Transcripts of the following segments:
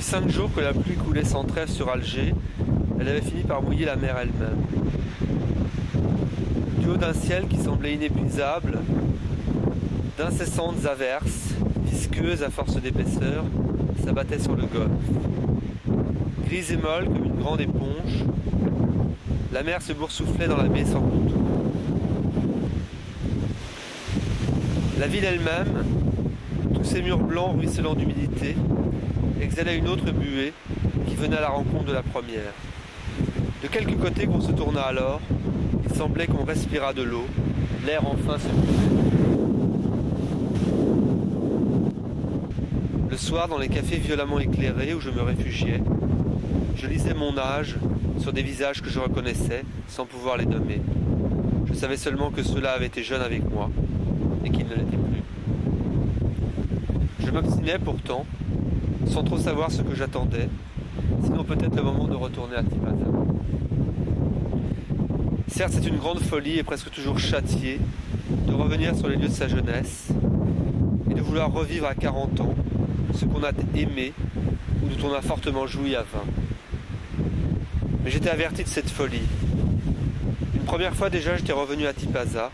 5 jours que la pluie coulait sans trêve sur Alger, elle avait fini par mouiller la mer elle-même. Du haut d'un ciel qui semblait inépuisable, d'incessantes averses, visqueuses à force d'épaisseur, s'abattaient sur le golfe. Grise et molle comme une grande éponge, la mer se boursouflait dans la baie sans contour. La ville elle-même, tous ses murs blancs ruisselant d'humidité, exhalait une autre buée qui venait à la rencontre de la première. De quelque côté qu'on se tourna alors, il semblait qu'on respirât de l'eau, l'air enfin se buvait. Le soir, dans les cafés violemment éclairés où je me réfugiais, je lisais mon âge sur des visages que je reconnaissais sans pouvoir les nommer. Je savais seulement que ceux-là avaient été jeunes avec moi et qu'ils ne l'étaient plus. Je m'obstinais pourtant, sans trop savoir ce que j'attendais, sinon peut-être le moment de retourner à Tipaza. Certes, c'est une grande folie et presque toujours châtiée de revenir sur les lieux de sa jeunesse et de vouloir revivre à 40 ans ce qu'on a aimé ou dont on a fortement joui à 20. Mais j'étais averti de cette folie. Une première fois déjà, j'étais revenu à Tipaza,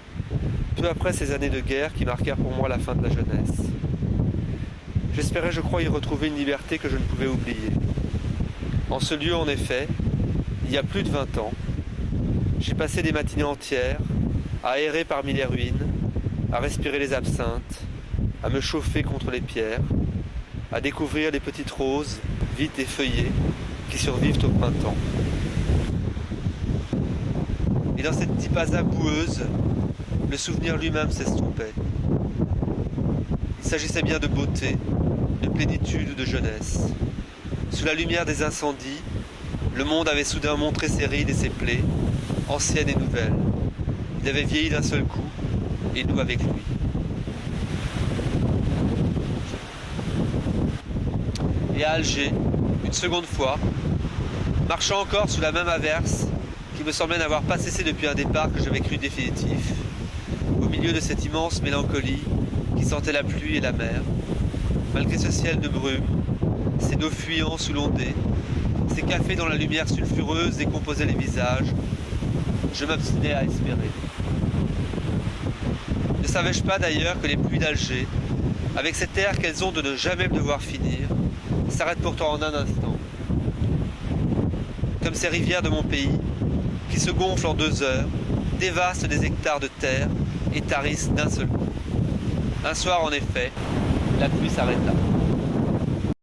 peu après ces années de guerre qui marquèrent pour moi la fin de la jeunesse. J'espérais, je crois, y retrouver une liberté que je ne pouvais oublier. En ce lieu, en effet, il y a plus de 20 ans, j'ai passé des matinées entières à errer parmi les ruines, à respirer les absinthes, à me chauffer contre les pierres, à découvrir les petites roses, vides et feuillées, qui survivent au printemps. Et dans cette Tipaza boueuse, le souvenir lui-même s'estompait. Il s'agissait bien de beauté, de plénitude ou de jeunesse. Sous la lumière des incendies, le monde avait soudain montré ses rides et ses plaies, anciennes et nouvelles. Il avait vieilli d'un seul coup, et nous avec lui. Et à Alger, une seconde fois, marchant encore sous la même averse, qui me semblait n'avoir pas cessé depuis un départ que j'avais cru définitif, au milieu de cette immense mélancolie qui sentait la pluie et la mer, malgré ce ciel de brume, ces dos fuyants sous l'ondée, ces cafés dont la lumière sulfureuse décomposait les visages, je m'obstinais à espérer. Ne savais-je pas d'ailleurs que les pluies d'Alger, avec cet air qu'elles ont de ne jamais devoir finir, s'arrêtent pourtant en un instant. Comme ces rivières de mon pays, qui se gonflent en 2 heures, dévastent des hectares de terre et tarissent d'un seul coup. Un soir, en effet, la pluie s'arrêta.